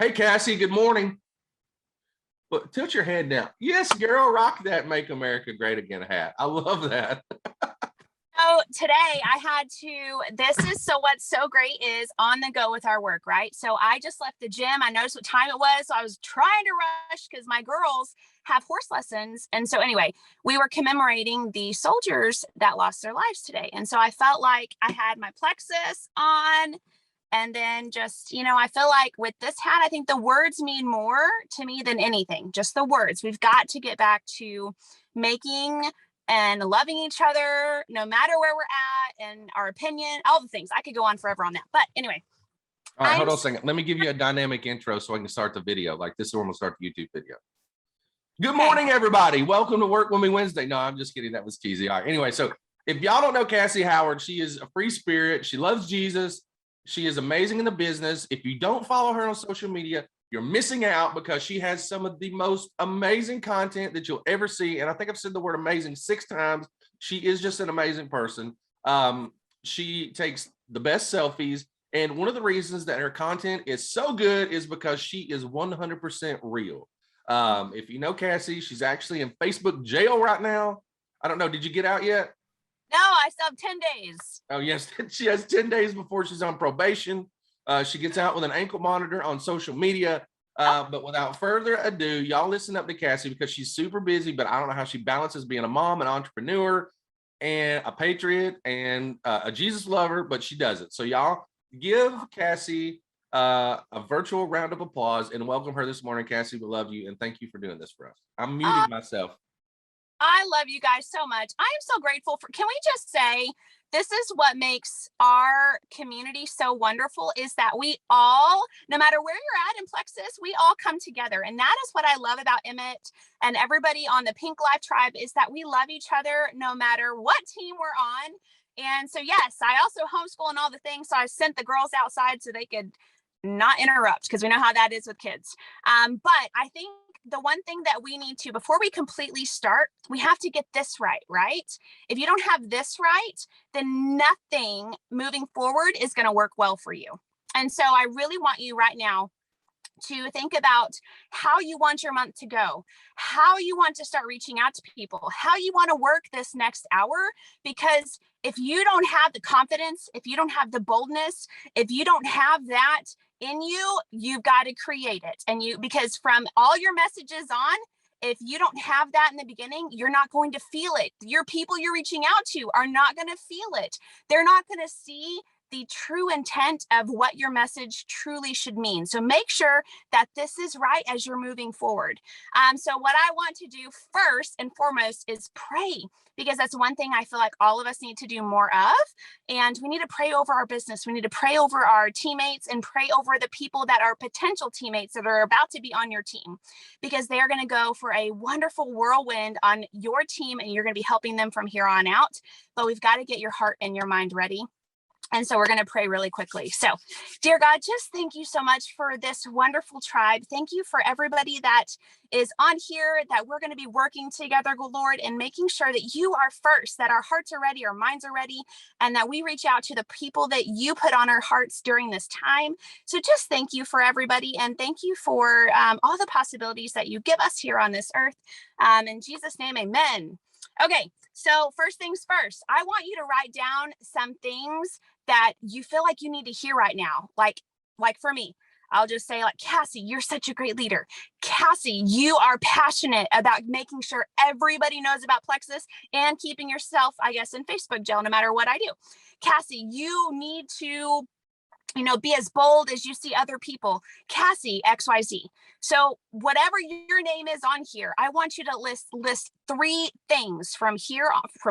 Hey, Cassie, good morning. But tilt your head down. Yes, girl, rock that Make America Great Again hat. I love that. So today I had what's so great is on the go with our work, right? So I just left the gym. I noticed what time it was. So I was trying to rush because my girls have horse lessons. And so anyway, we were commemorating the soldiers that lost their lives today. And so I felt like I had my plexus on. And then I feel like with this hat, I think the words mean more to me than anything, just the words. We've got to get back to making and loving each other, no matter where we're at and our opinion, all the things. I could go on forever on that. But anyway. All right, hold on a second. Let me give you a dynamic intro so I can start the video. Like this is when we'll start the YouTube video. Good morning, everybody. Welcome to Work With Me Wednesday. No, I'm just kidding. That was cheesy. All right. Anyway, so if y'all don't know Cassey Howard, she is a free spirit. She loves Jesus. She is amazing in the business. If you don't follow her on social media, you're missing out because she has some of the most amazing content that you'll ever see. And I think I've said the word amazing 6 times. She is just an amazing person. She takes the best selfies. And one of the reasons that her content is so good is because she is 100% real. If you know Cassie, she's actually in Facebook jail right now. I don't know. Did you get out yet? No, I still have 10 days. Oh, yes. She has 10 days before she's on probation. She gets out with an ankle monitor on social media. But without further ado, y'all listen up to Cassie because she's super busy, but I don't know how she balances being a mom, an entrepreneur, and a patriot, and a Jesus lover, but she does it. So y'all give Cassie a virtual round of applause and welcome her this morning. Cassie, we love you, and thank you for doing this for us. I'm muting myself. I love you guys so much. I am so grateful can we just say, this is what makes our community so wonderful is that we all, no matter where you're at in Plexus, we all come together. And that is what I love about Emmett and everybody on the Pink Life Tribe is that we love each other no matter what team we're on. And so, yes, I also homeschool and all the things. So I sent the girls outside so they could not interrupt because we know how that is with kids. But I think the one thing that we need to, before we completely start, we have to get this right? If you don't have this right, then nothing moving forward is going to work well for you. And so I really want you right now to think about how you want your month to go, how you want to start reaching out to people, how you want to work this next hour, because if you don't have the confidence, if you don't have the boldness, if you don't have that in you, you've got to create it. And because from all your messages on, if you don't have that in the beginning, you're not going to feel it. Your people you're reaching out to are not going to feel it. They're not going to see the true intent of what your message truly should mean. So make sure that this is right as you're moving forward. So what I want to do first and foremost is pray, because that's one thing I feel like all of us need to do more of. And we need to pray over our business. We need to pray over our teammates and pray over the people that are potential teammates that are about to be on your team, because they are going to go for a wonderful whirlwind on your team and you're going to be helping them from here on out. But we've got to get your heart and your mind ready. And so we're going to pray really quickly. So, dear God, just thank you so much for this wonderful tribe. Thank you for everybody that is on here, that we're going to be working together, Lord, and making sure that you are first, that our hearts are ready, our minds are ready, and that we reach out to the people that you put on our hearts during this time. So just thank you for everybody. And thank you for all the possibilities that you give us here on this earth. In Jesus' name, amen. Okay, so first things first, I want you to write down some things that you feel like you need to hear right now. Like for me, I'll just say like, Cassie, you're such a great leader. Cassie, you are passionate about making sure everybody knows about Plexus and keeping yourself, I guess, in Facebook jail, no matter what I do. Cassie, you need to be as bold as you see other people. Cassie, XYZ. So whatever your name is on here, I want you to list 3 things from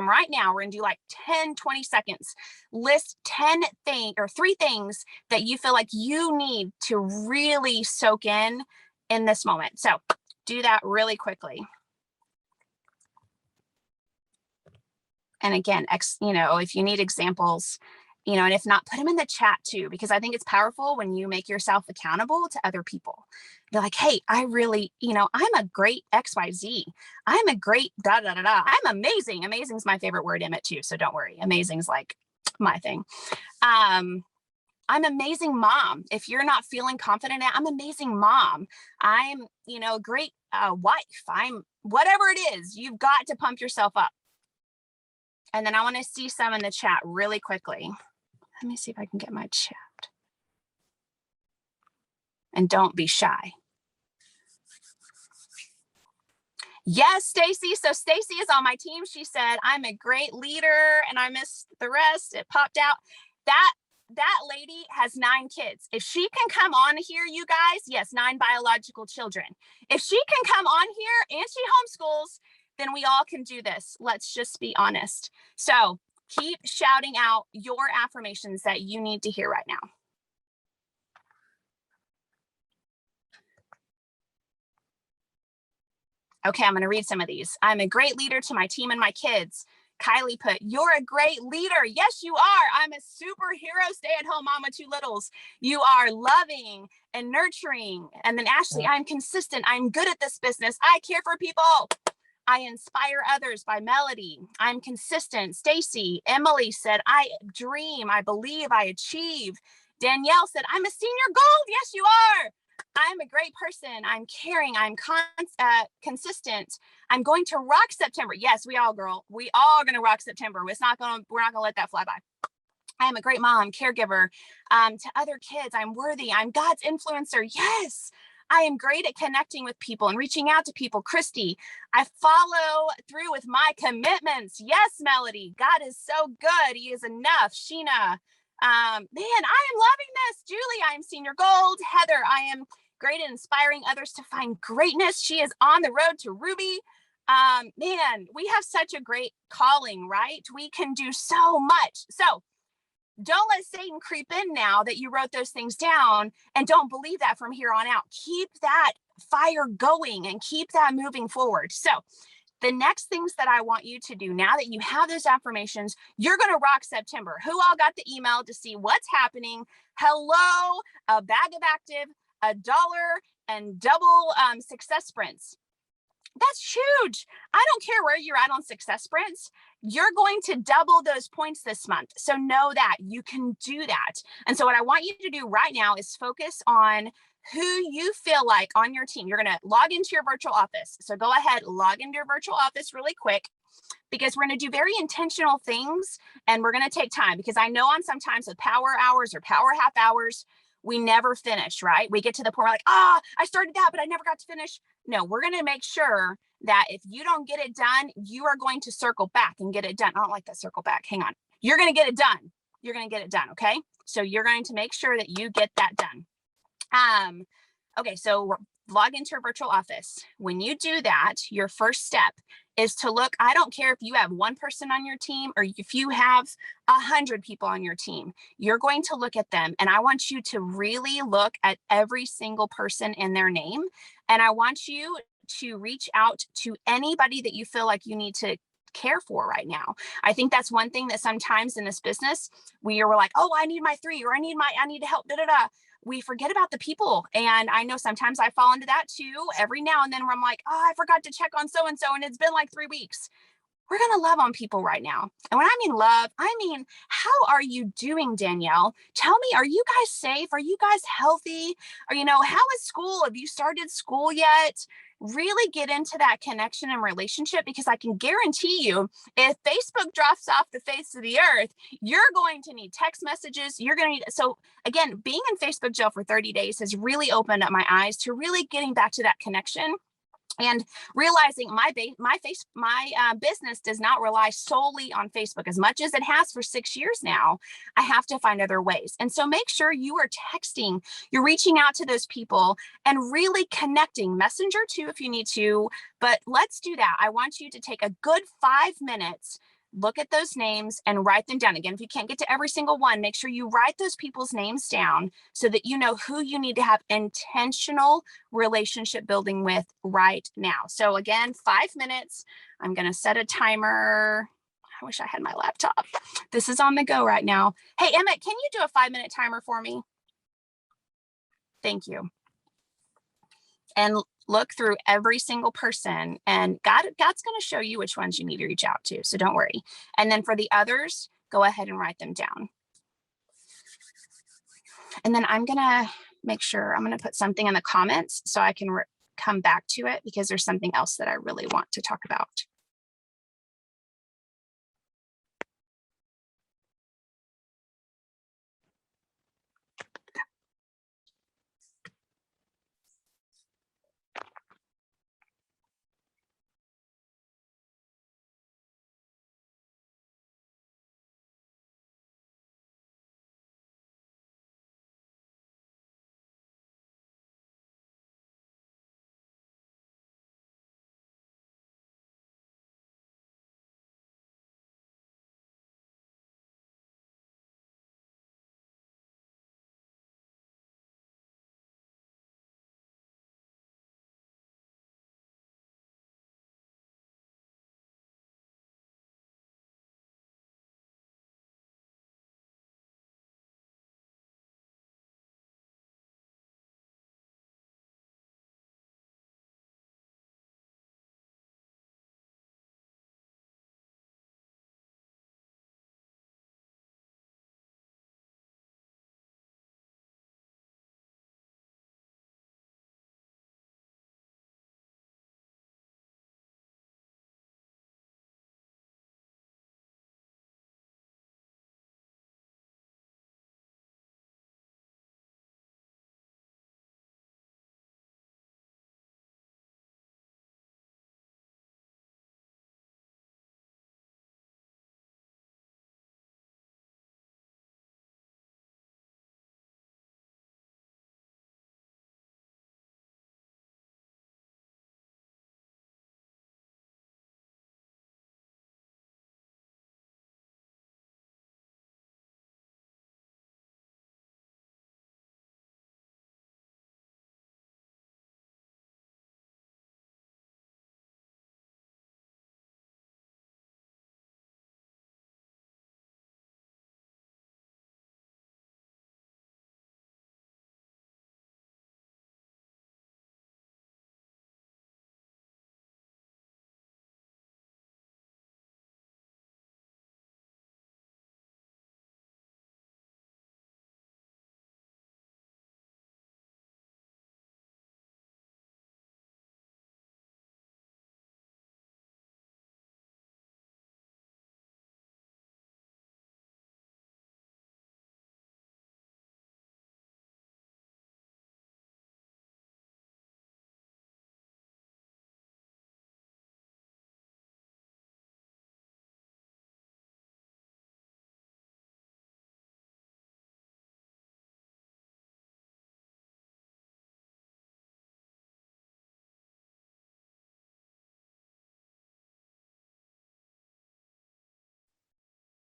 right now. We're gonna do like 10, 20 seconds. List 3 things that you feel like you need to really soak in this moment. So do that really quickly. And again, if you need examples, and if not, put them in the chat too, because I think it's powerful when you make yourself accountable to other people. They're like, hey, I really, I'm a great XYZ. I'm a great da-da-da-da. I'm amazing. Amazing is my favorite word, Emmett, too. So don't worry. Amazing is like my thing. I'm amazing mom. If you're not feeling confident, I'm amazing mom. I'm, a great wife. I'm whatever it is, you've got to pump yourself up. And then I want to see some in the chat really quickly. Let me see if I can get my chat. And don't be shy. Yes, Stacy. So Stacy is on my team. She said, I'm a great leader, and I missed the rest. It popped out. That lady has 9 kids. If she can come on here, you guys, yes, 9 biological children. If she can come on here and she homeschools, then we all can do this. Let's just be honest. So keep shouting out your affirmations that you need to hear right now. Okay, I'm going to read some of these. I'm a great leader to my team and my kids. Kylie put, you're a great leader. Yes, you are. I'm a superhero stay-at-home mama, 2 littles. You are loving and nurturing. And then Ashley, I'm consistent. I'm good at this business. I care for people. I inspire others by Melody. I'm consistent. Stacy, Emily said, I dream, I believe, I achieve. Danielle said, I'm a senior gold. Yes, you are. I'm a great person. I'm caring. I'm consistent. I'm going to rock September. Yes, we all, girl. We all going to rock September. We're not going to let that fly by. I am a great mom, caregiver to other kids. I'm worthy. I'm God's influencer. Yes. I am great at connecting with people and reaching out to people. Christy, I follow through with my commitments. Yes, Melody. God is so good. He is enough. Sheena, man, I am loving this. Julie, I am senior gold. Heather, I am great at inspiring others to find greatness. She is on the road to Ruby. Man, we have such a great calling, right? We can do so much. So don't let Satan creep in now that you wrote those things down, and don't believe that from here on out. Keep that fire going and keep that moving forward. So the next things that I want you to do now that you have those affirmations, you're going to rock September. Who all got the email to see what's happening? Hello, a bag of active, $1 and double success sprints. That's huge. I don't care where you're at on success sprints. You're going to double those points this month. So know that you can do that. And so what I want you to do right now is focus on who you feel like on your team. You're going to log into your virtual office. So go ahead, log into your virtual office really quick, because we're going to do very intentional things, and we're going to take time, because I know on sometimes with power hours or power half hours, we never finish, right? We get to the point where like, I started that, but I never got to finish. No, we're going to make sure that if you don't get it done, you are going to circle back and get it done. I don't like that circle back. Hang on. You're going to get it done. You're going to get it done. Okay. So you're going to make sure that you get that done. Okay. So log into your virtual office. When you do that, your first step is to look. I don't care if you have 1 person on your team or if you have 100 people on your team, you're going to look at them. And I want you to really look at every single person in their name. And I want you to reach out to anybody that you feel like you need to care for right now. I think that's one thing that sometimes in this business, we're like, oh, I need my 3, or I need to help, We forget about the people. And I know sometimes I fall into that too, every now and then, where I'm like, oh, I forgot to check on so-and-so, and it's been like 3 weeks. We're going to love on people right now. And when I mean love, I mean, how are you doing, Danielle? Tell me, are you guys safe? Are you guys healthy? Or, how is school? Have you started school yet? Really get into that connection and relationship, because I can guarantee you, if Facebook drops off the face of the earth, you're going to need text messages. You're going to need, so again, being in Facebook jail for 30 days has really opened up my eyes to really getting back to that connection. And realizing my business does not rely solely on Facebook as much as it has for 6 years now. I have to find other ways. And so make sure you are texting, you're reaching out to those people and really connecting. Messenger too, if you need to, but let's do that. I want you to take a good 5 minutes, look at those names and write them down. Again, if you can't get to every single one, make sure you write those people's names down so that you know who you need to have intentional relationship building with right now. So again, 5 minutes. I'm going to set a timer. I wish I had my laptop. This is on the go right now. Hey, Emmett, can you do a 5-minute timer for me? Thank you. And look through every single person, and God's going to show you which ones you need to reach out to. So don't worry. And then for the others, go ahead and write them down. And then I'm gonna make sure I'm gonna put something in the comments so I can come back to it because there's something else that I really want to talk about.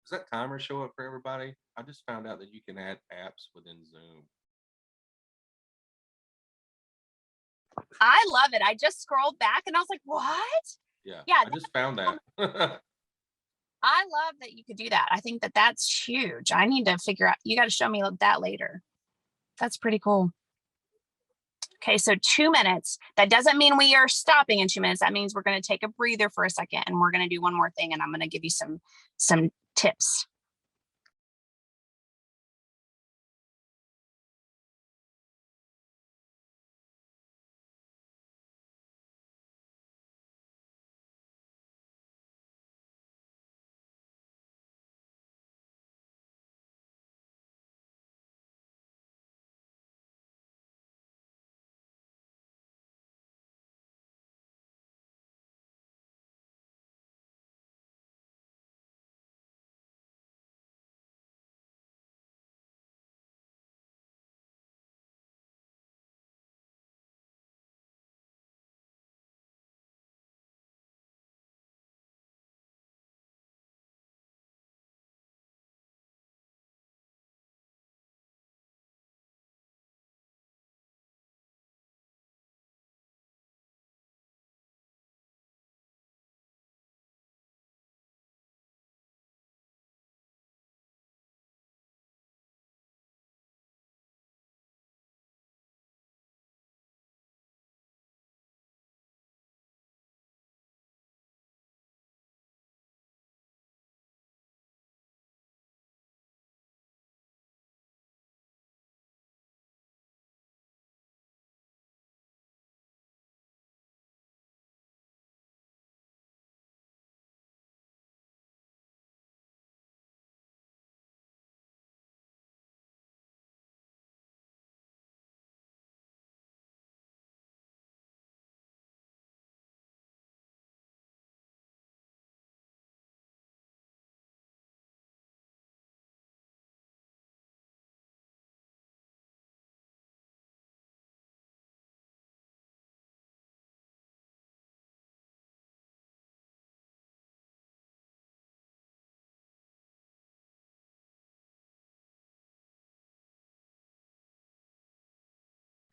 Does that timer show up for everybody? I just found out that you can add apps within Zoom. I love it. I just scrolled back and I was like, what? Yeah, Yeah, I just found that. I love that you could do that. I think that that's huge. I need to figure out, you got to show me that later. That's pretty cool. Okay, so 2 minutes. That doesn't mean we are stopping in 2 minutes. That means we're going to take a breather for a second and we're going to do one more thing and I'm going to give you some tips.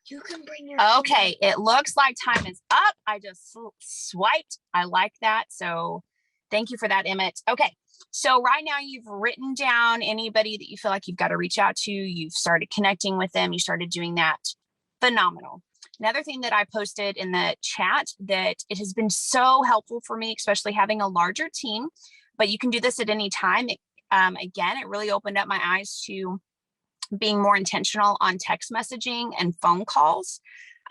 You can bring your Okay, it looks like time is up. I just swiped. I like that. So thank you for that, Emmett. Okay, so right now you've written down anybody that you feel like you've got to reach out to. You've started connecting with them. You started doing that. Phenomenal. Another thing that I posted in the chat that it has been so helpful for me, especially having a larger team, but you can do this at any time. Again, it really opened up my eyes to being more intentional on text messaging and phone calls.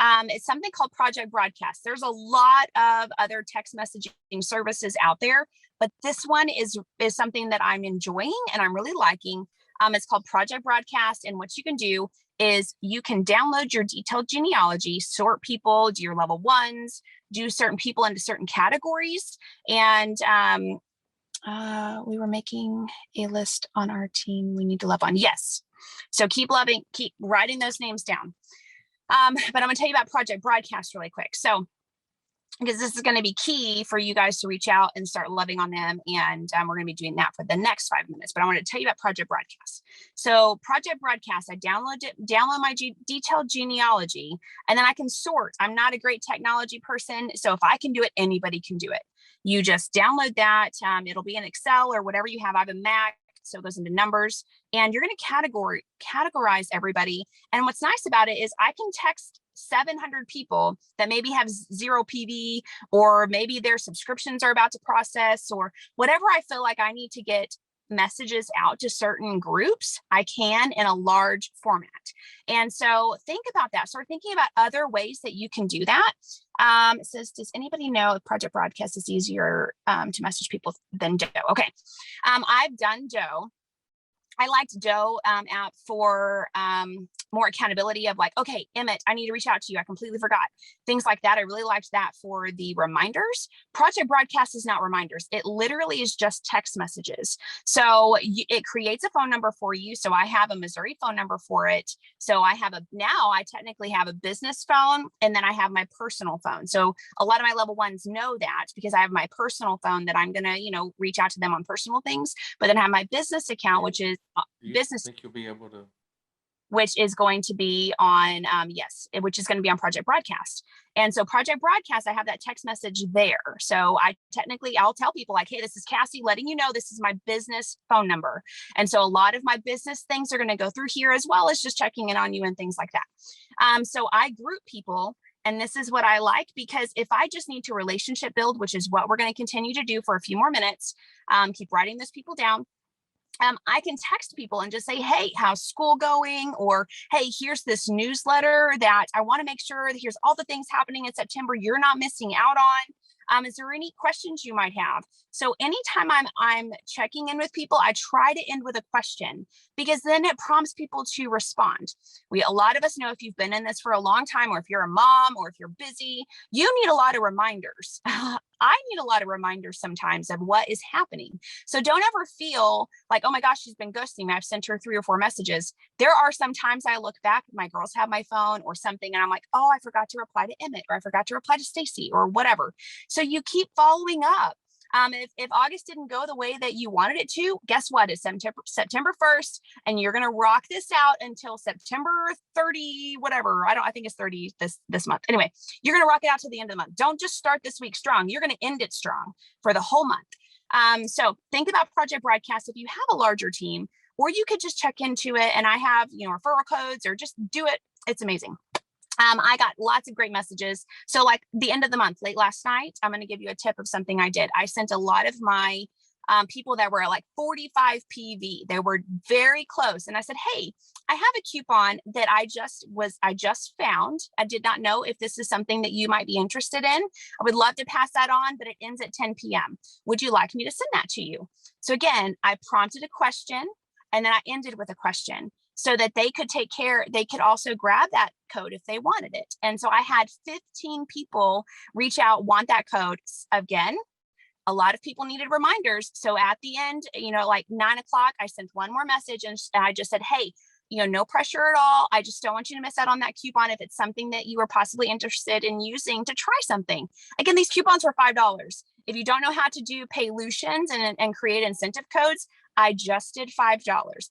It's something called Project Broadcast. There's a lot of other text messaging services out there, but this one is something that I'm enjoying and I'm really liking. It's called Project Broadcast. And what you can do is you can download your detailed genealogy, sort people, do your level ones, do certain people into certain categories. And we were making a list on our team we need to love on. Yes. So keep writing those names down. But I'm going to tell you about Project Broadcast really quick. So, because this is going to be key for you guys to reach out and start loving on them. And we're going to be doing that for the next 5 minutes. But I want to tell you about Project Broadcast. So Project Broadcast, I download my detailed genealogy, and then I can sort. I'm not a great technology person. So if I can do it, anybody can do it. You just download that. It'll be in Excel or whatever you have. I have a Mac. So it goes into numbers, and you're going to categorize everybody. And what's nice about it is I can text 700 people that maybe have 0 PV, or maybe their subscriptions are about to process, or whatever I feel like I need to get messages out to certain groups, I can in a large format. And so think about that. Start thinking about other ways that you can do that. It says, does anybody know if Project Broadcast is easier to message people than Doe? Okay. I've done Doe. I liked Doe app for more accountability of like, okay, Emmett, I need to reach out to you. I completely forgot. Things like that. I really liked that for the reminders. Project Broadcast is not reminders. It literally is just text messages. So it creates a phone number for you. So I have a Missouri phone number for it. So I technically have a business phone, and then I have my personal phone. So a lot of my level ones know that because I have my personal phone that I'm going to, reach out to them on personal things, but then I have my business account, which is business. Think you'll be able to? Which is going to be on, which is going to be on Project Broadcast. And so Project Broadcast, I have that text message there. So I'll tell people like, hey, this is Cassey letting you know this is my business phone number. And so a lot of my business things are going to go through here, as well as just checking in on you and things like that. So I group people. And this is what I like, because if I just need to relationship build, which is what we're going to continue to do for a few more minutes, keep writing those people down. I can text people and just say, hey, how's school going? Or, hey, here's this newsletter that I want to make sure that here's all the things happening in September you're not missing out on. Is there any questions you might have? So anytime I'm checking in with people, I try to end with a question, because then it prompts people to respond. A lot of us know, if you've been in this for a long time, or if you're a mom, or if you're busy, you need a lot of reminders. I need a lot of reminders sometimes of what is happening. So don't ever feel like, oh my gosh, she's been ghosting me. I've sent her 3 or 4 messages. There are some times I look back, my girls have my phone or something, and I'm like, oh, I forgot to reply to Emmett, or I forgot to reply to Stacy, or whatever. So you keep following up. If August didn't go the way that you wanted it to, guess what? It's September 1st, and you're going to rock this out until September 30, whatever. I think it's 30 this month. Anyway, you're going to rock it out to the end of the month. Don't just start this week strong. You're going to end it strong for the whole month. So think about Project Broadcast if you have a larger team, or you could just check into it. And I have, referral codes, or just do it. It's amazing. I got lots of great messages. So like the end of the month, late last night, I'm going to give you a tip of something I did. I sent a lot of my people that were like 45 PV. They were very close. And I said, hey, I have a coupon that I just found. I did not know if this is something that you might be interested in. I would love to pass that on, but it ends at 10 p.m. Would you like me to send that to you? So again, I prompted a question, and then I ended with a question, so that they could also grab that code if they wanted it. And so I had 15 people reach out, want that code. Again, a lot of people needed reminders. So at the end, like 9 o'clock, I sent one more message, and I just said, hey, no pressure at all. I just don't want you to miss out on that coupon if it's something that you are possibly interested in using to try something. Again, these coupons were $5. If you don't know how to do Paylutions and create incentive codes, I just did $5.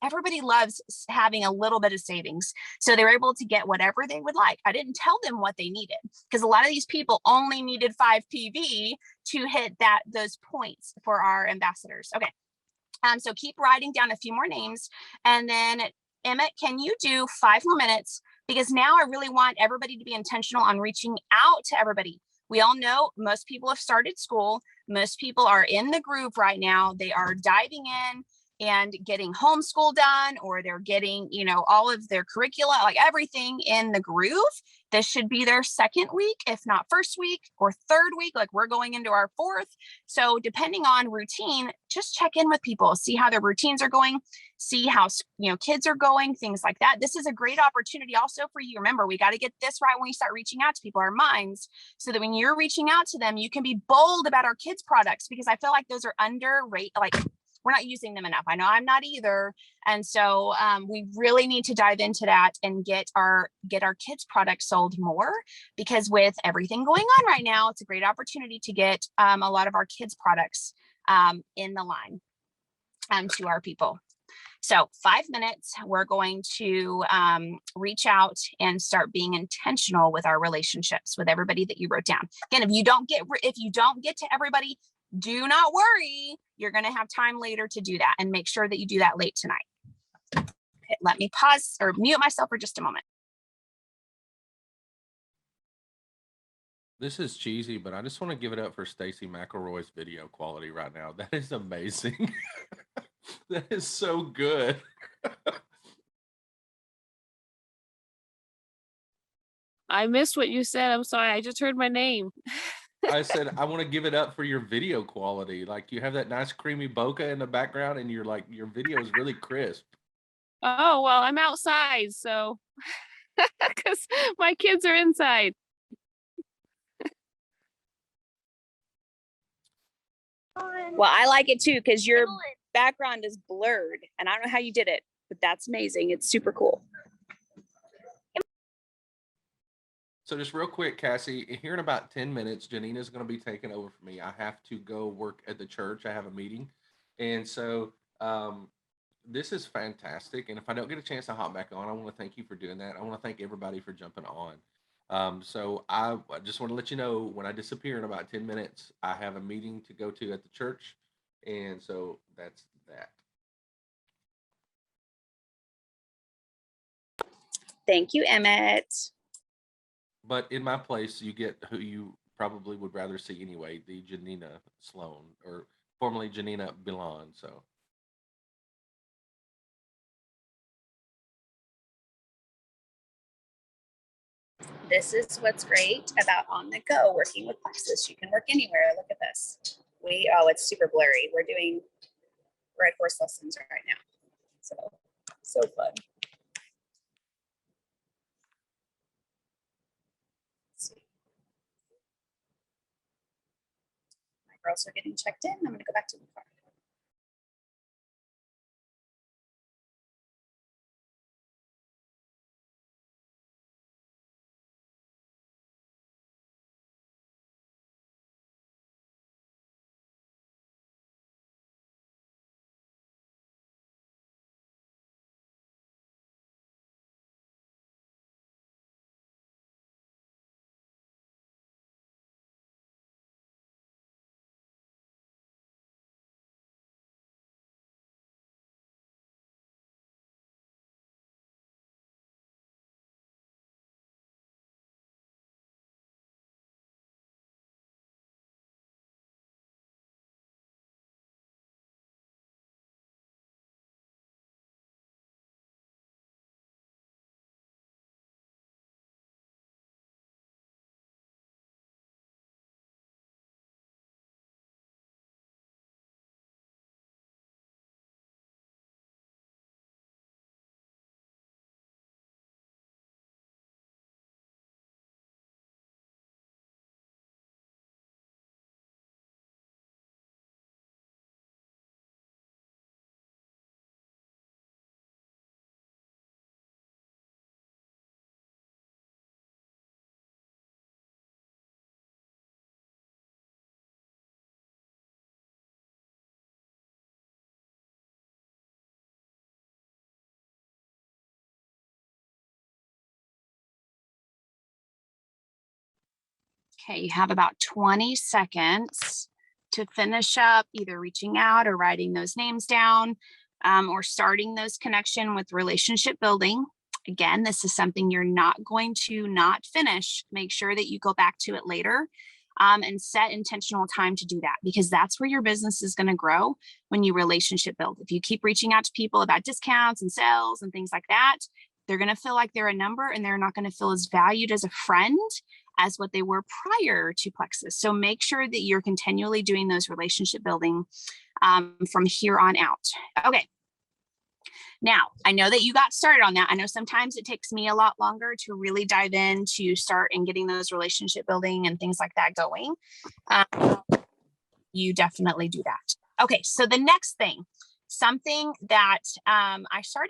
Everybody loves having a little bit of savings. So they were able to get whatever they would like. I didn't tell them what they needed because a lot of these people only needed 5 PV to hit those points for our ambassadors. Okay. So keep writing down a few more names. And then Emmett, can you do 5 more minutes? Because now I really want everybody to be intentional on reaching out to everybody. We all know most people have started school. Most people are in the groove right now. They are diving in and getting homeschool done, or they're getting, all of their curricula, like everything in the groove. This should be their second week, if not first week or third week. Like we're going into our 4th. So depending on routine, just check in with people, see how their routines are going, see how, kids are going, things like that. This is a great opportunity also for you. Remember, we got to get this right when we start reaching out to people, our minds, so that when you're reaching out to them, you can be bold about our kids products, because I feel like those are underrated. Like we're not using them enough. I know I'm not either. And so we really need to dive into that and get our kids products sold more, because with everything going on right now, it's a great opportunity to get a lot of our kids products in the line to our people. So 5 minutes, we're going to reach out and start being intentional with our relationships with everybody that you wrote down. Again, if you don't get to everybody, do not worry. You're going to have time later to do that, and make sure that you do that late tonight. Okay, let me pause or mute myself for just a moment. This is cheesy, but I just want to give it up for Stacey McElroy's video quality right now. That is amazing. That is so good. I missed what you said. I'm sorry. I just heard my name. I said, I want to give it up for your video quality. Like you have that nice creamy bokeh in the background, and you're like, your video is really crisp. Oh, well, I'm outside, so because my kids are inside. Well, I like it too, because your background is blurred, and I don't know how you did it, but that's amazing. It's super cool. So just real quick, Cassie, here in about 10 minutes, Janina's going to be taking over for me. I have to go work at the church. I have a meeting. And so this is fantastic. And if I don't get a chance to hop back on, I want to thank you for doing that. I want to thank everybody for jumping on. So I just want to let you know, when I disappear in about 10 minutes, I have a meeting to go to at the church. And so that's that. Thank you, Emmett. But in my place, you get who you probably would rather see anyway, the Janina Sloan, or formerly Janina Bilan. So This is what's great about on the go working with Plexus. You can work anywhere. Look at this. It's super blurry. We're at horse lessons right now. So fun. My girls are getting checked in. I'm going to go back to the car. Okay, you have about 20 seconds to finish up either reaching out or writing those names down, or starting those connection with relationship building. Again, this is something you're not going to not finish. Make sure that you go back to it later, and set intentional time to do that, because that's where your business is going to grow when you relationship build. If you keep reaching out to people about discounts and sales and things like that, they're going to feel like they're a number, and they're not going to feel as valued as a friend as what they were prior to Plexus. So make sure that you're continually doing those relationship building from here on out. Okay. Now, I know that you got started on that. I know sometimes it takes me a lot longer to really dive in to start and getting those relationship building and things like that going. You definitely do that. Okay, so the next thing, something that I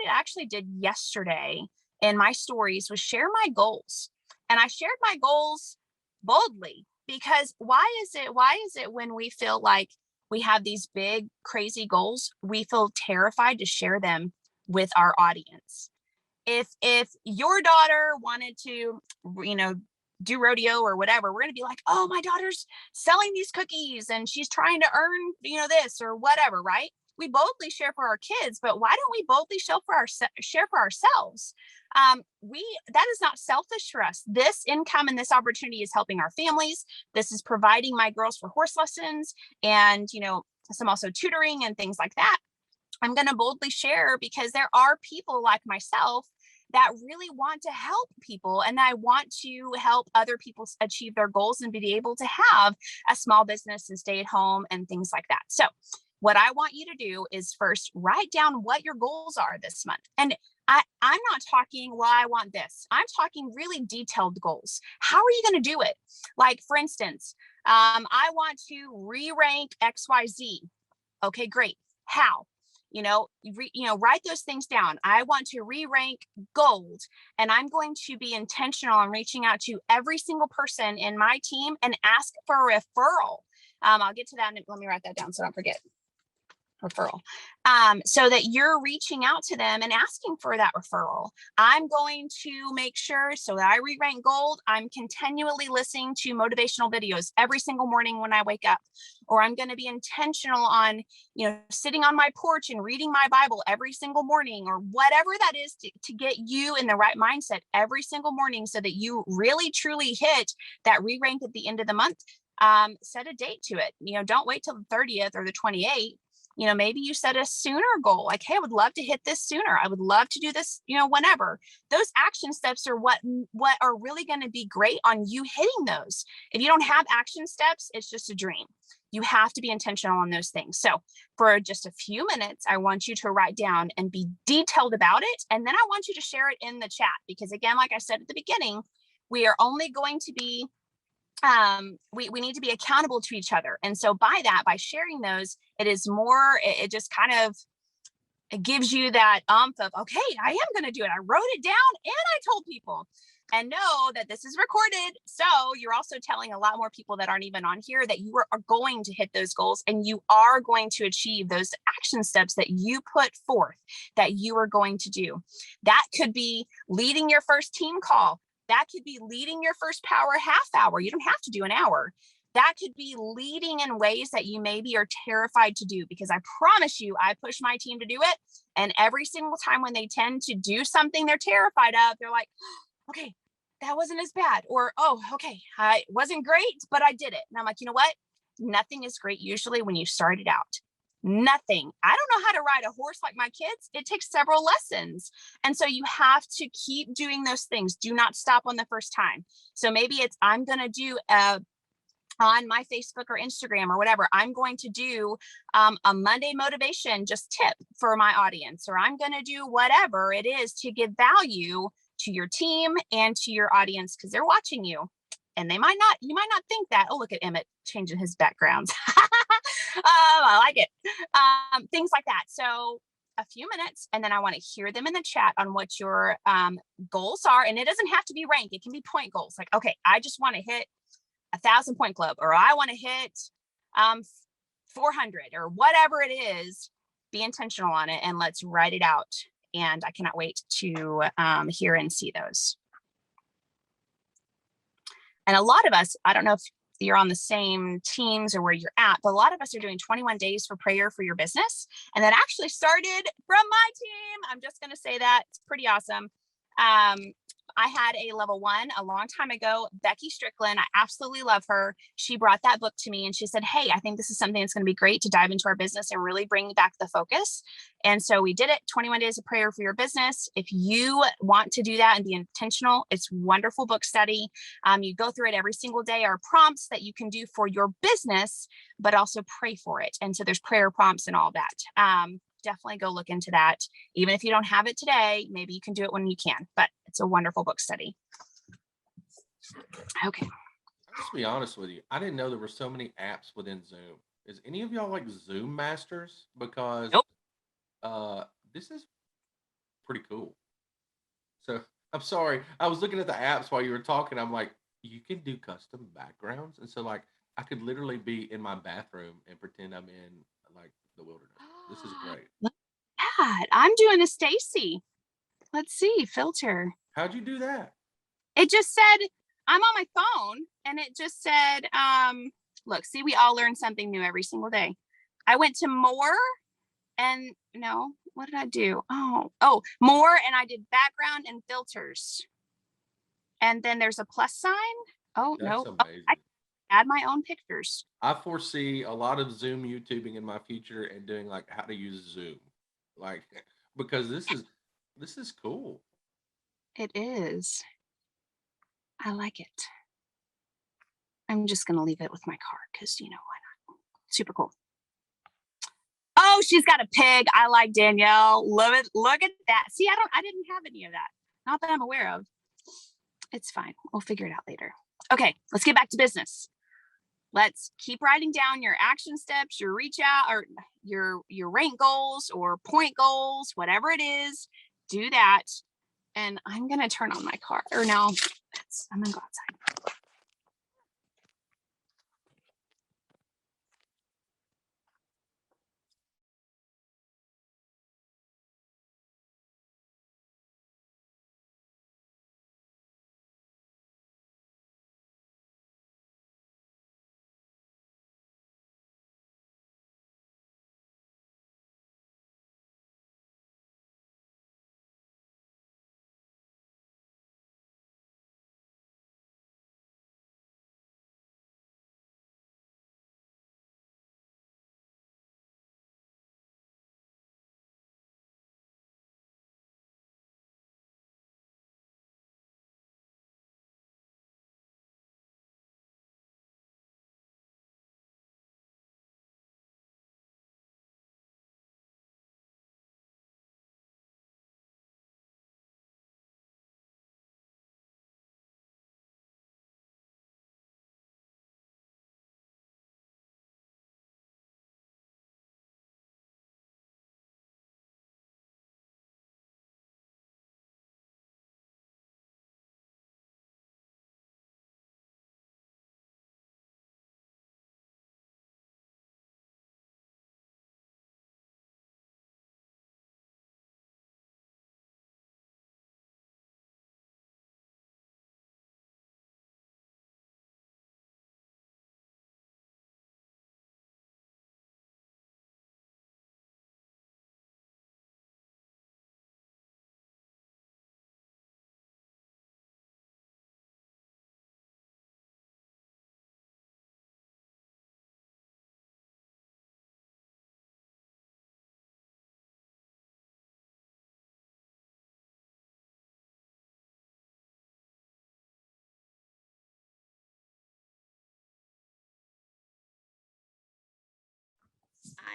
actually did yesterday in my stories, was share my goals. And I shared my goals boldly, because why is it when we feel like we have these big, crazy goals, we feel terrified to share them with our audience? If your daughter wanted to, do rodeo or whatever, we're going to be like, oh, my daughter's selling these cookies and she's trying to earn, this or whatever, right? We boldly share for our kids, but why don't we boldly share for ourselves? That is not selfish for us. This income and this opportunity is helping our families. This is providing my girls for horse lessons and, some also tutoring and things like that. I'm going to boldly share because there are people like myself that really want to help people, and I want to help other people achieve their goals and be able to have a small business and stay at home and things like that. So what I want you to do is first write down what your goals are this month. And I'm not talking, well, I want this. I'm talking really detailed goals. How are you going to do it? Like, for instance, I want to re-rank XYZ. Okay, great. How? Write those things down. I want to re-rank gold, and I'm going to be intentional on reaching out to every single person in my team and ask for a referral. I'll get to that. Let me write that down so I don't forget. Referral, so that you're reaching out to them and asking for that referral. I'm going to make sure, so that I re-rank gold, I'm continually listening to motivational videos every single morning when I wake up, or I'm going to be intentional on, sitting on my porch and reading my Bible every single morning, or whatever that is to get you in the right mindset every single morning so that you really truly hit that re-rank at the end of the month. Set a date to it. Don't wait till the 30th or the 28th. Maybe you set a sooner goal, like, hey, I would love to hit this sooner. I would love to do this, whenever. Those action steps are what are really going to be great on you hitting those. If you don't have action steps, it's just a dream. You have to be intentional on those things. So for just a few minutes, I want you to write down and be detailed about it. And then I want you to share it in the chat, because again, like I said at the beginning, we are only going to be we need to be accountable to each other. And so by sharing those, it just kind of, it gives you that of, okay, I am going to do it. I wrote it down and I told people, and know that this is recorded. So you're also telling a lot more people that aren't even on here that you are going to hit those goals, and you are going to achieve those action steps that you put forth that you are going to do. That could be leading your first team call. That could be leading your first power half hour. You don't have to do an hour. That could be leading in ways that you maybe are terrified to do, because I promise you, I push my team to do it. And every single time when they tend to do something they're terrified of, they're like, okay, that wasn't as bad. Or, oh, okay, it wasn't great, but I did it. And I'm like, you know what? Nothing is great usually when you start it out. Nothing. I don't know how to ride a horse like my kids. It takes several lessons. And so you have to keep doing those things. Do not stop on the first time. So maybe I'm going to do on my Facebook or Instagram or whatever, I'm going to do a Monday motivation just tip for my audience, or I'm going to do whatever it is to give value to your team and to your audience, because they're watching you. And you might not think that, oh, look at Emmett changing his backgrounds. I like it. Things like that. So a few minutes, and then I want to hear them in the chat on what your goals are. And it doesn't have to be rank. It can be point goals. Like, okay, I just want to hit 1,000 point club, or I want to hit 400, or whatever it is. Be intentional on it, and let's write it out. And I cannot wait to hear and see those. And a lot of us, I don't know if you're on the same teams or where you're at, but a lot of us are doing 21 days for prayer for your business. And that actually started from my team. I'm just going to say that. It's pretty awesome. I had a level 1 a long time ago, Becky Strickland. I absolutely love her. She brought that book to me and she said, hey, I think this is something that's going to be great to dive into our business and really bring back the focus. And so we did it, 21 days of prayer for your business. If you want to do that and be intentional, it's wonderful book study. You go through it every single day, are prompts that you can do for your business, but also pray for it. And so there's prayer prompts and all that. Definitely go look into that. Even if you don't have it today, maybe you can do it when you can, but it's a wonderful book study. Okay. I'll just be honest with you. I didn't know there were so many apps within Zoom. Is any of y'all like Zoom masters? Because Nope. this is pretty cool. So I'm sorry. I was looking at the apps while you were talking. I'm like, you can do custom backgrounds. And so like I could literally be in my bathroom and pretend I'm in like the wilderness. This is great. Look at that. I'm doing a Stacy. Let's see, filter. How'd you do that? It just said, I'm on my phone and it just said, look, see, we all learn something new every single day. I went to more and no, what did I do? Oh, more. And I did background and filters. And then there's a plus sign. Oh, That's no. Oh, amazing. I add my own pictures. I foresee a lot of Zoom YouTubing in my future and doing like how to use Zoom. Like because this is cool. It is. I like it. I'm just going to leave it with my car because, why not? Super cool. Oh, she's got a pig. I like Danielle. Love it. Look at that. See, I didn't have any of that. Not that I'm aware of. It's fine. We'll figure it out later. Okay, let's get back to business. Let's keep writing down your action steps, your reach out or your rank goals or point goals, whatever it is, do that. And I'm going to turn on my car or no, I'm going to go outside.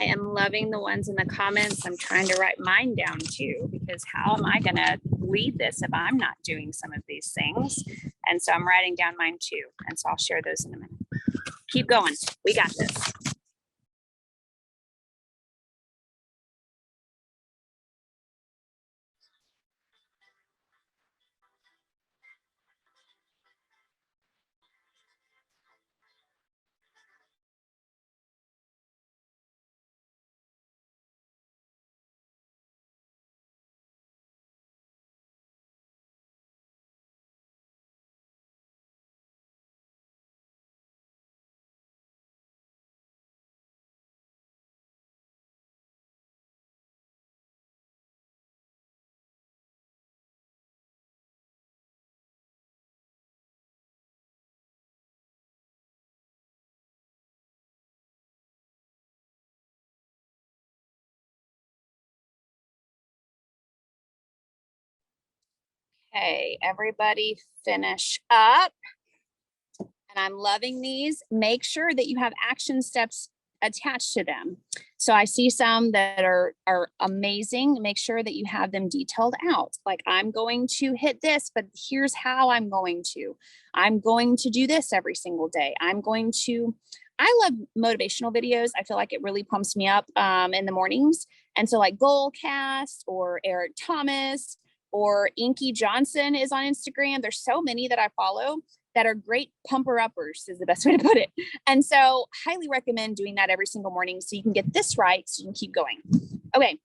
I am loving the ones in the comments. I'm trying to write mine down too, because how am I going to lead this if I'm not doing some of these things? And so I'm writing down mine too. And so I'll share those in a minute. Keep going. We got this. Okay, everybody finish up. And I'm loving these. Make sure that you have action steps attached to them. So I see some that are amazing. Make sure that you have them detailed out. Like, I'm going to hit this, but here's how I'm going to. I'm going to do this every single day. I love motivational videos. I feel like it really pumps me up in the mornings. And so like Goalcast or Eric Thomas or Inky Johnson is on Instagram. There's so many that I follow that are great pumper uppers, is the best way to put it. And so highly recommend doing that every single morning so you can get this right, so you can keep going. Okay.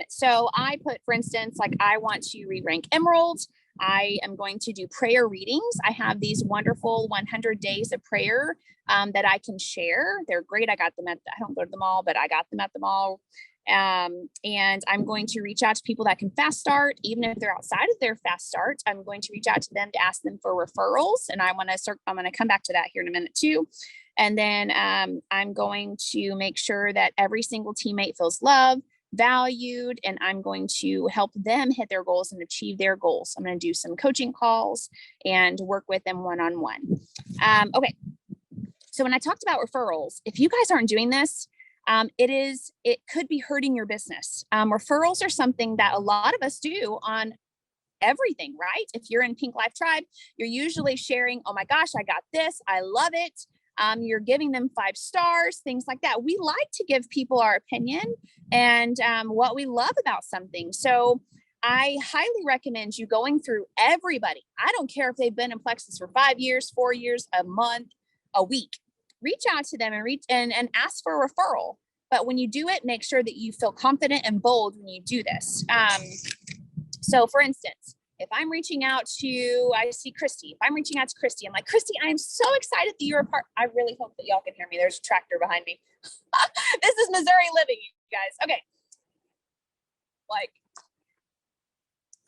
So I put, for instance, like, I want to re-rank Emerald. I am going to do prayer readings. I have these wonderful 100 days of prayer that I can share. They're great. I don't go to the mall, but I got them at the mall. And I'm going to reach out to people that can fast start, even if they're outside of their fast start. I'm going to reach out to them to ask them for referrals. And I'm going to come back to that here in a minute too. And then I'm going to make sure that every single teammate feels loved, valued, and I'm going to help them hit their goals and achieve their goals. I'm going to do some coaching calls and work with them one-on-one. Okay. So when I talked about referrals, if you guys aren't doing this, it could be hurting your business. Referrals are something that a lot of us do on everything, right? If you're in Pink Life Tribe, you're usually sharing, oh my gosh, I got this, I love it. You're giving them 5 stars, things like that. We like to give people our opinion and what we love about something. So I highly recommend you going through everybody. I don't care if they've been in Plexus for 5 years, 4 years, a month, a week. Reach out to them and ask for a referral. But when you do it, make sure that you feel confident and bold when you do this. So for instance, if I'm reaching out to, I see Christy. If I'm reaching out to Christy, I'm like, Christy, I am so excited that you're a part. I really hope that y'all can hear me. There's a tractor behind me. This is Missouri living, you guys. Okay. Like,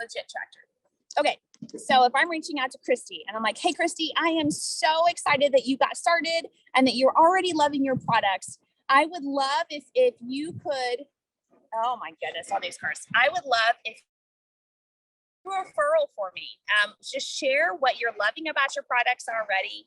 legit tractor. Okay. So if I'm reaching out to Christy and I'm like, hey, Christy, I am so excited that you got started and that you're already loving your products. I would love if you could, oh my goodness, all these cars. I would love if you a referral for me. Just share what you're loving about your products already.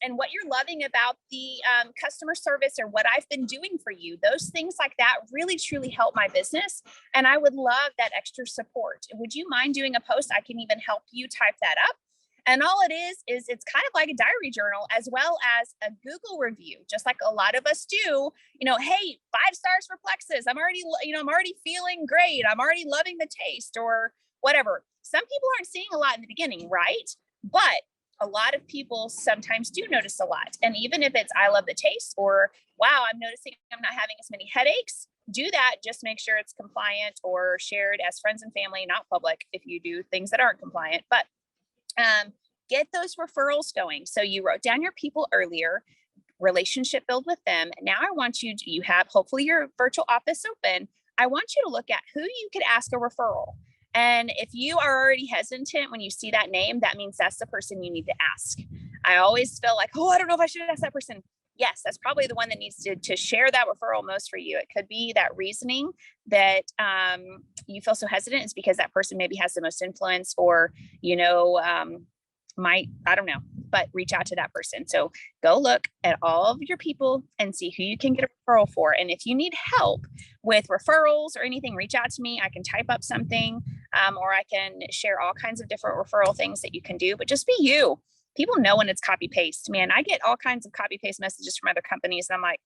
And what you're loving about the customer service or what I've been doing for you. Those things like that really, truly help my business. And I would love that extra support. Would you mind doing a post? I can even help you type that up. And all it is it's kind of like a diary journal as well as a Google review, just like a lot of us do. Hey, 5 stars for Plexus. I'm already feeling great. I'm already loving the taste or whatever. Some people aren't seeing a lot in the beginning, right? But a lot of people sometimes do notice a lot. And even if it's, I love the taste, or wow, I'm noticing I'm not having as many headaches, do that. Just make sure it's compliant or shared as friends and family, not public if you do things that aren't compliant, but get those referrals going. So you wrote down your people earlier, relationship build with them. Now I want you have hopefully your virtual office open. I want you to look at who you could ask a referral. And if you are already hesitant when you see that name, that means that's the person you need to ask. I always feel like, oh, I don't know if I should ask that person. Yes, that's probably the one that needs to share that referral most for you. It could be that reasoning that you feel so hesitant is because that person maybe has the most influence or, I don't know, but reach out to that person. So go look at all of your people and see who you can get a referral for. And if you need help with referrals or anything, reach out to me. I can type up something or I can share all kinds of different referral things that you can do, but just be you. People know when it's copy paste. Man, I get all kinds of copy paste messages from other companies. And I'm like,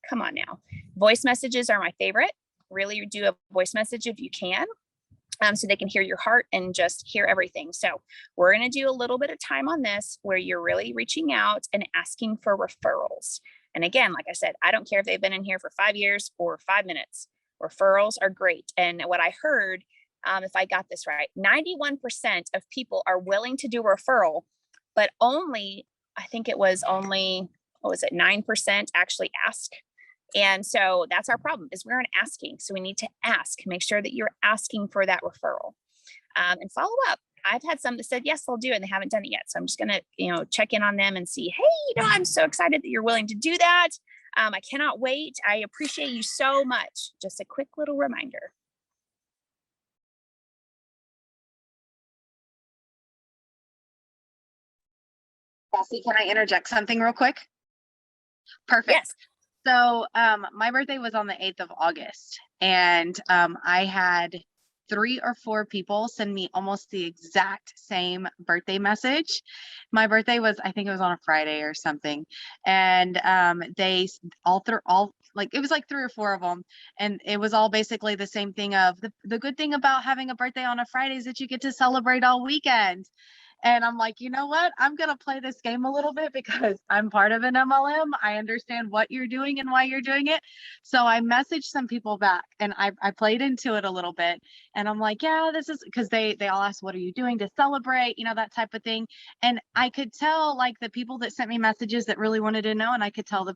come on now. Voice messages are my favorite. Really do a voice message if you can. So they can hear your heart and just hear everything. So we're going to do a little bit of time on this where you're really reaching out and asking for referrals. And again, like I said, I don't care if they've been in here for 5 years or 5 minutes. Referrals are great. And what I heard, if I got this right, 91% of people are willing to do a referral, but only, I think it was only, 9% actually ask. And so that's our problem is we aren't asking. So we need to ask, make sure that you're asking for that referral and follow up. I've had some that said, yes, I'll do it. And they haven't done it yet. So I'm just going to, check in on them and see, hey, I'm so excited that you're willing to do that. I cannot wait. I appreciate you so much. Just a quick little reminder. Cassey, can I interject something real quick? Perfect. Yes. So my birthday was on the 8th of August, and I had 3 or 4 people send me almost the exact same birthday message. My birthday was, I think it was on a Friday or something, and they all like, it was like 3 or 4 of them, and it was all basically the same thing of the good thing about having a birthday on a Friday is that you get to celebrate all weekend. And I'm like, you know what? I'm going to play this game a little bit because I'm part of an MLM. I understand what you're doing and why you're doing it. So I messaged some people back, and I played into it a little bit. And I'm like, yeah, this is because they all asked, what are you doing to celebrate? You know, that type of thing. And I could tell, like, the people that sent me messages that really wanted to know. And I could tell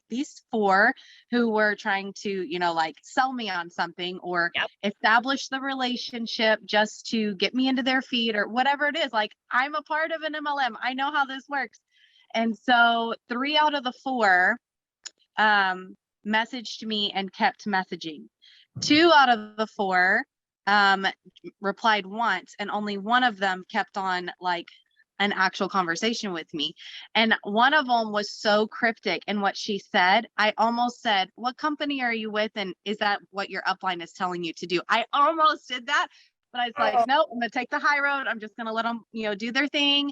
these 4 who were trying to, you know, like, sell me on something or establish the relationship just to get me into their feed or whatever it is. Like, I'm a part of an MLM. I know how this works. And so 3 out of the 4 messaged me and kept messaging. 2 out of the 4 replied once, and only one of them kept on, like, an actual conversation with me. And one of them was so cryptic in what she said. I almost said, what company are you with? And is that what your upline is telling you to do? I almost did that. But I was like, nope, I'm going to take the high road. I'm just going to let them, you know, do their thing.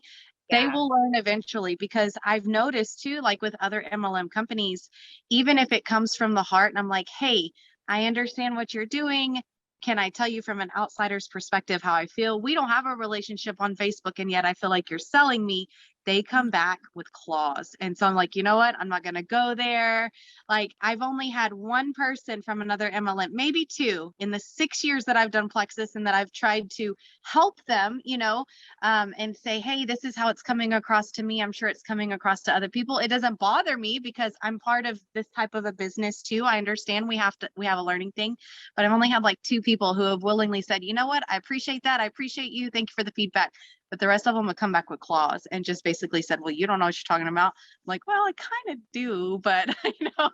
Yeah. They will learn eventually, because I've noticed too, like with other MLM companies, even if it comes from the heart and I'm like, hey, I understand what you're doing. Can I tell you from an outsider's perspective how I feel? We don't have a relationship on Facebook, and yet I feel like you're selling me. They come back with claws. And so I'm like, you know what? I'm not going to go there. Like, I've only had 1 person from another MLM, maybe 2 in the 6 years that I've done Plexus, and that I've tried to help them, you know, and say, hey, this is how it's coming across to me. I'm sure it's coming across to other people. It doesn't bother me because I'm part of this type of a business too. I understand we have a learning thing, but I've only had like 2 people who have willingly said, you know what? I appreciate that. I appreciate you. Thank you for the feedback. But the rest of them would come back with claws and just basically said, well, you don't know what you're talking about. I'm like, well, I kind of do, but you know.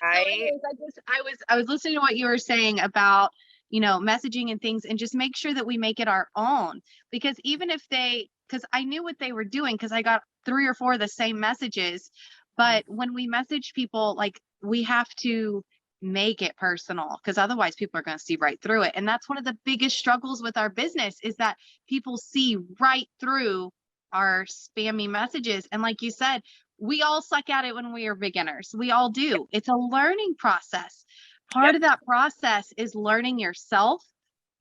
Right. So anyways, I was listening to what you were saying about, you know, messaging and things, and just make sure that we make it our own. Because even if because I knew what they were doing, because I got 3 or 4 of the same messages. But when we message people, like, we have to make it personal, because otherwise people are going to see right through it. And that's one of the biggest struggles with our business, is that people see right through our spammy messages. And like you said, we all suck at it when we are beginners. We all do. It's a learning process. Part of that process is learning yourself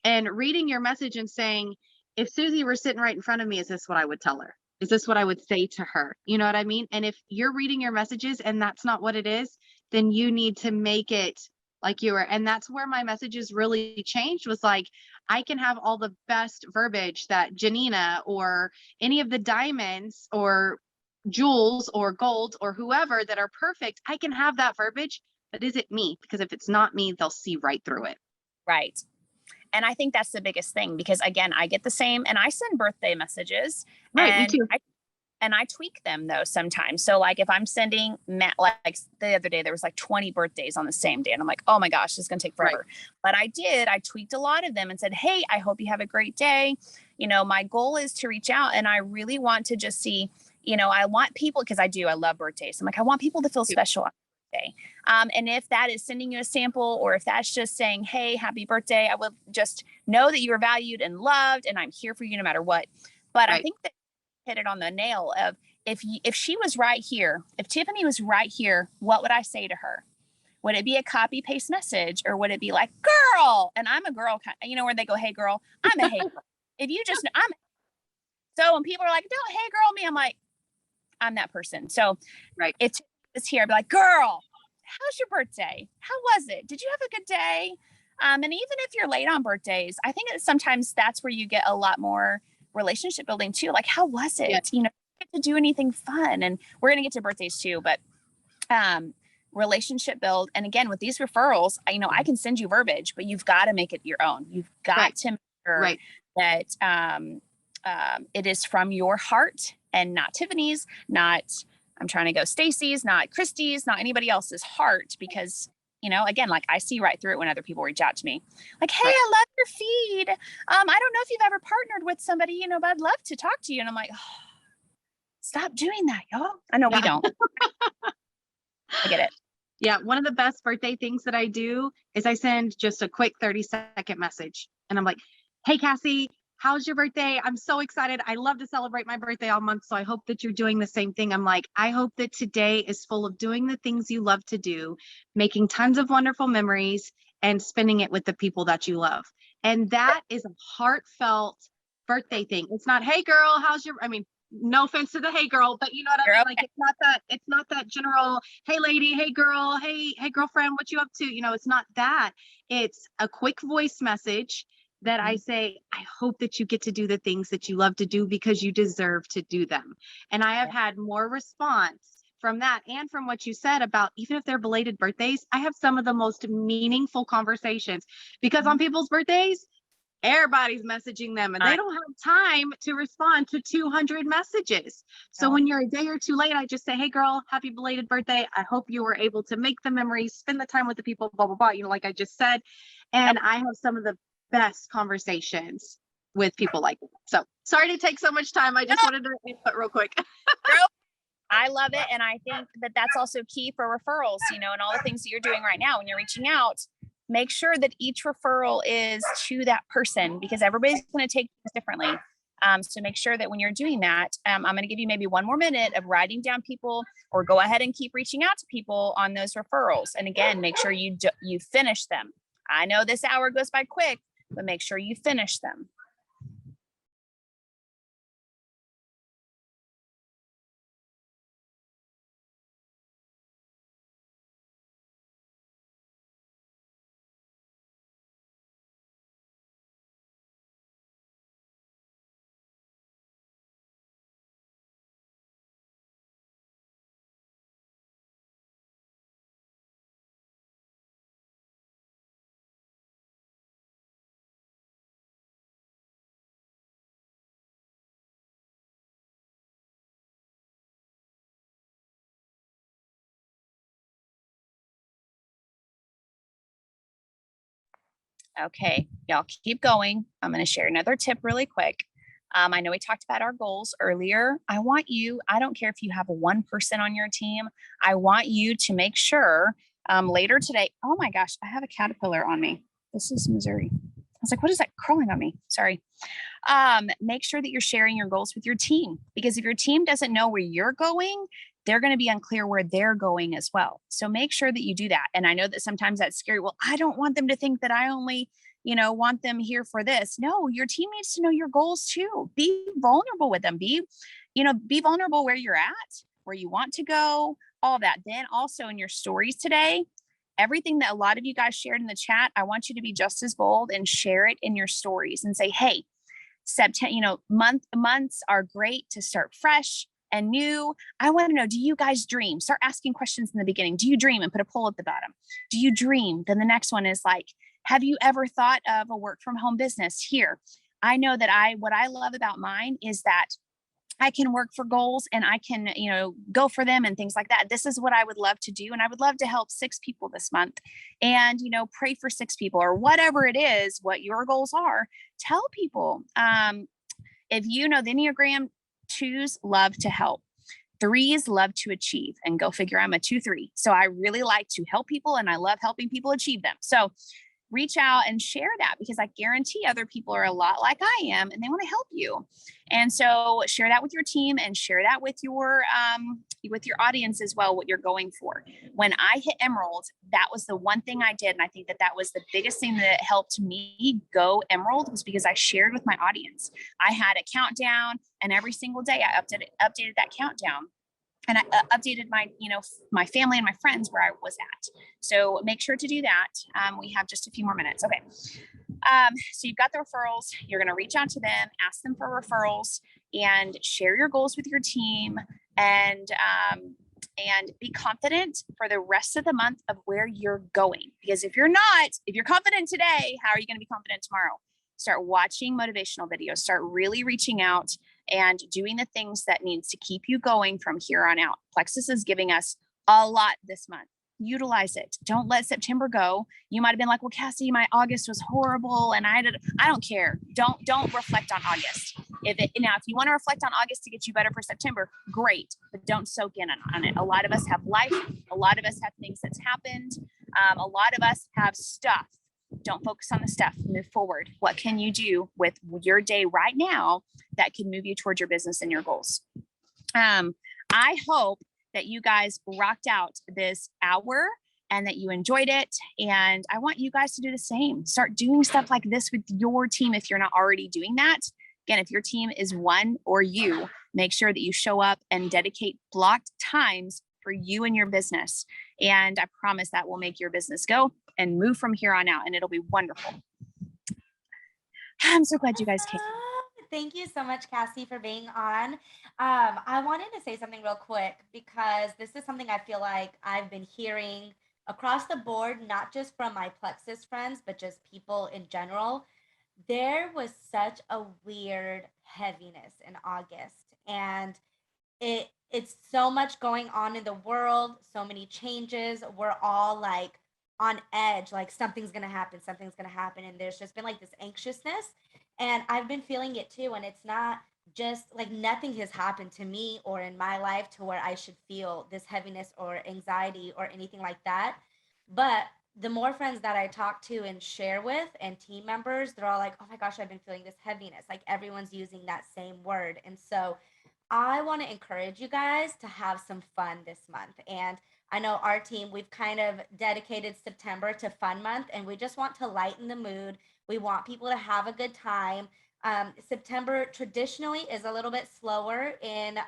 and reading your message and saying, if Susie were sitting right in front of me, is this what I would tell her? Is this what I would say to her? You know what I mean? And if you're reading your messages and that's not what it is, then you need to make it like you were. And that's where my messages really changed, was like, I can have all the best verbiage that Janina or any of the diamonds or jewels or gold or whoever that are perfect. I can have that verbiage, but is it me? Because if it's not me, they'll see right through it. Right. And I think that's the biggest thing, because again, I get the same, and I send birthday messages. Right, and me too. I tweak them though sometimes. So like if I'm sending like the other day, there was like 20 birthdays on the same day. And I'm like, oh my gosh, this is going to take forever. But I tweaked a lot of them and said, hey, I hope you have a great day. You know, my goal is to reach out, and I really want to just see, you know, I want people, because I love birthdays. I'm like, I want people to feel special on birthday. And if that is sending you a sample, or if that's just saying, hey, happy birthday, I will just know that you are valued and loved, and I'm here for you no matter what. But I think that hit it on the nail of, if she was right here, if Tiffany was right here, what would I say to her? Would it be a copy paste message, or would it be like, girl? And I'm a girl, you know, where they go, hey girl, I'm a hey girl. If you just, so when people are like, don't hey girl me, I'm like, I'm that person. So if it's here, I'd be like, girl, how's your birthday? How was it? Did you have a good day? And even if you're late on birthdays, I think that sometimes that's where you get a lot more relationship building too. Like, how was it? You know, get to do anything fun? And we're going to get to birthdays too, but relationship build. And again, with these referrals, you know, I can send you verbiage, but you've got to make it your own. You've got to make sure that it is from your heart and not Tiffany's, not, I'm trying to go Stacy's, not Christy's, not anybody else's heart, because, you know, again, like, I see right through it when other people reach out to me like, hey, I love your feed. I don't know if you've ever partnered with somebody, you know, but I'd love to talk to you. And I'm like, oh. Stop doing that, y'all. I know we don't. I get it. Yeah. One of the best birthday things that I do is I send just a quick 30-second message. And I'm like, hey, Cassey, how's your birthday? I'm so excited. I love to celebrate my birthday all month. So I hope that you're doing the same thing. I'm like, I hope that today is full of doing the things you love to do, making tons of wonderful memories, and spending it with the people that you love. And that is a heartfelt birthday thing. It's not, hey girl, no offense to the hey girl, but you know what I mean? Okay. Like, it's not that general, hey lady, hey girl, hey girlfriend, what you up to? It's not that. It's a quick voice message that I say, I hope that you get to do the things that you love to do because you deserve to do them. And I have had more response from that and from what you said about even if they're belated birthdays, I have some of the most meaningful conversations because on people's birthdays, everybody's messaging them and they don't have time to respond to 200 messages. So when you're a day or two late, I just say, hey girl, happy belated birthday. I hope you were able to make the memories, spend the time with the people, blah, blah, blah, like I just said. And I have some of the best conversations with people like that. So sorry to take so much time. I just wanted to input real quick. I love it. And I think that that's also key for referrals, and all the things that you're doing right now when you're reaching out. Make sure that each referral is to that person because everybody's going to take this differently. So make sure that when you're doing that, I'm going to give you maybe one more minute of writing down people or go ahead and keep reaching out to people on those referrals. And again, make sure you finish them. I know this hour goes by quick, but make sure you finish them. Okay, y'all keep going. I'm going to share another tip really quick. I know we talked about our goals earlier. I don't care if you have one person on your team. I want you to make sure later today, oh my gosh, I have a caterpillar on me. This is Missouri. I was like, what is that crawling on me? Sorry. Make sure that you're sharing your goals with your team because if your team doesn't know where you're going, they're going to be unclear where they're going as well. So make sure that you do that. And I know that sometimes that's scary. Well, I don't want them to think that I only, want them here for this. No, your team needs to know your goals too. Be vulnerable with them. Be vulnerable where you're at, where you want to go, all that. Then also in your stories today, everything that a lot of you guys shared in the chat, I want you to be just as bold and share it in your stories and say, hey, September, months are great to start fresh and new. I want to know, do you guys dream? Start asking questions in the beginning. Do you dream? And put a poll at the bottom. Do you dream? Then the next one is like, have you ever thought of a work from home business? Here, I know that what I love about mine is that I can work for goals and I can, go for them and things like that. This is what I would love to do. And I would love to help 6 people this month and, pray for 6 people or whatever it is, what your goals are. Tell people, if you know the Enneagram, 2s love to help. 3s love to achieve, and go figure, I'm a 2-3. So I really like to help people and I love helping people achieve them. So reach out and share that because I guarantee other people are a lot like I am and they want to help you. And so share that with your team and share that with your audience as well, what you're going for. When I hit Emerald, that was the one thing I did. And I think that was the biggest thing that helped me go Emerald was because I shared with my audience. I had a countdown and every single day I updated that countdown. And I updated my family and my friends where I was at. So make sure to do that. We have just a few more minutes. Okay. So you've got the referrals. You're going to reach out to them, ask them for referrals, and share your goals with your team. And be confident for the rest of the month of where you're going. Because if you're confident today, how are you going to be confident tomorrow? Start watching motivational videos. Start really reaching out and doing the things that needs to keep you going from here on out. Plexus is giving us a lot this month. Utilize it. Don't let September go. You might have been like, well, Cassey, my August was horrible. And I don't care. Don't reflect on August. If you want to reflect on August to get you better for September, great, but don't soak in on it. A lot of us have life. A lot of us have things that's happened. A lot of us have stuff. Don't focus on the stuff. Move forward. What can you do with your day right now that can move you towards your business and your goals? I hope that you guys rocked out this hour and that you enjoyed it. And I want you guys to do the same. Start doing stuff like this with your team if you're not already doing that. Again, if your team is one or you, make sure that you show up and dedicate blocked times for you and your business. And I promise that will make your business go and move from here on out, and it'll be wonderful. I'm so glad you guys came. Thank you so much, Cassey, for being on. I wanted to say something real quick because this is something I feel like I've been hearing across the board, not just from my Plexus friends, but just people in general. There was such a weird heaviness in August, and it's so much going on in the world, so many changes. We're all like on edge, like something's gonna happen, and there's just been like this anxiousness, and I've been feeling it too. And it's not just like nothing has happened to me or in my life to where I should feel this heaviness or anxiety or anything like that. But the more friends that I talk to and share with and team members, they're all like, oh my gosh, I've been feeling this heaviness. Like everyone's using that same word. And so I want to encourage you guys to have some fun this month. And I know our team, we've kind of dedicated September to Fun Month, and we just want to lighten the mood. We want people to have a good time. September traditionally is a little bit slower in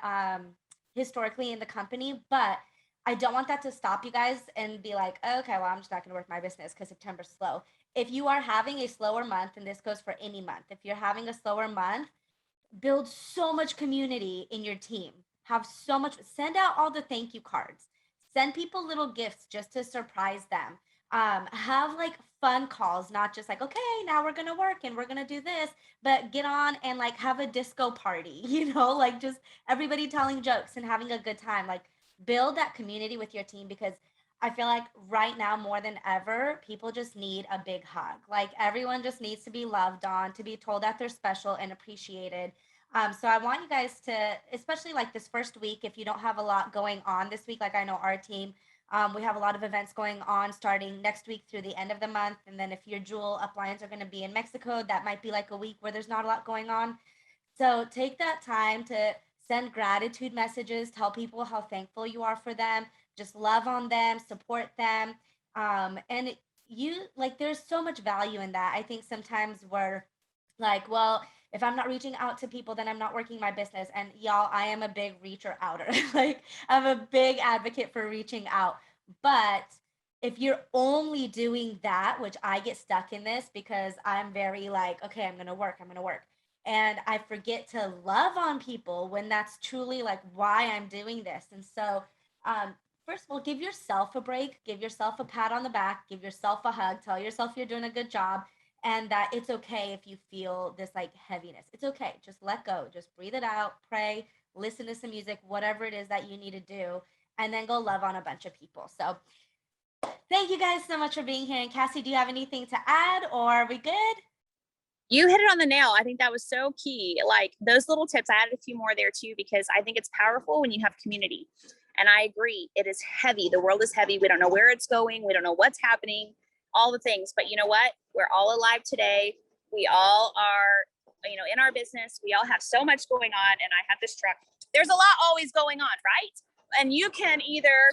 historically in the company, but I don't want that to stop you guys and be like, okay, well, I'm just not going to work my business because September's slow. If you are having a slower month, and this goes for any month, if you're having a slower month, build so much community in your team. Have so much, send out all the thank you cards. Send people little gifts just to surprise them. Have like fun calls, not just like, okay, now we're gonna work and we're gonna do this, but get on and like have a disco party, like just everybody telling jokes and having a good time. Like build that community with your team, because I feel like right now more than ever, people just need a big hug. Like everyone just needs to be loved on, to be told that they're special and appreciated. So I want you guys to, especially like this first week, if you don't have a lot going on this week, like I know our team, we have a lot of events going on starting next week through the end of the month. And then if your Jewel uplines are going to be in Mexico, that might be like a week where there's not a lot going on. So take that time to send gratitude messages, tell people how thankful you are for them, just love on them, support them. And you like, there's so much value in that. I think sometimes we're like, well, if I'm not reaching out to people, then I'm not working my business. And y'all, I am a big reacher outer. Like I'm a big advocate for reaching out. But if you're only doing that, which I get stuck in this because I'm very like, okay, I'm going to work. And I forget to love on people when that's truly like why I'm doing this. And so, first of all, give yourself a break, give yourself a pat on the back, give yourself a hug, tell yourself you're doing a good job, and that it's okay if you feel this like heaviness. It's okay. Just let go, just breathe it out, pray, listen to some music, whatever it is that you need to do, and then go love on a bunch of people. So thank you guys so much for being here. And Cassey, do you have anything to add, or are we good? You hit it on the nail. I think that was so key. Like those little tips, I added a few more there too, because I think it's powerful when you have community. And I agree, it is heavy. The world is heavy. We don't know where it's going. We don't know what's happening, all the things. But you know what? We're all alive today. We all are, in our business. We all have so much going on. And I have this truck. There's a lot always going on, right? And you can either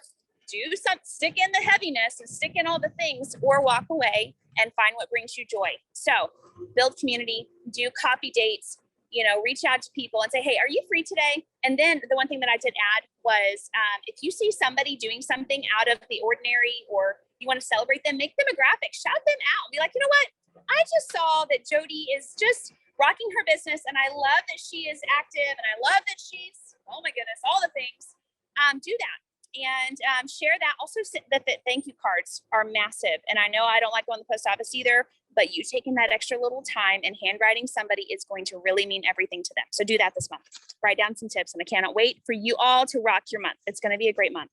stick in the heaviness and stick in all the things, or walk away and find what brings you joy. So build community, do copy dates, reach out to people and say, hey, are you free today? And then the one thing that I did add was, if you see somebody doing something out of the ordinary, or you want to celebrate them, make them a graphic, shout them out, be like, you know what? I just saw that Jody is just rocking her business, and I love that she is active, and I love that she's, oh my goodness, all the things. Do that. And share that. Also, that the thank you cards are massive. And I know I don't like going to the post office either, but you taking that extra little time and handwriting somebody is going to really mean everything to them. So do that this month. Write down some tips, and I cannot wait for you all to rock your month. It's going to be a great month.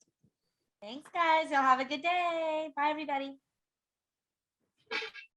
Thanks, guys. Y'all have a good day. Bye, everybody.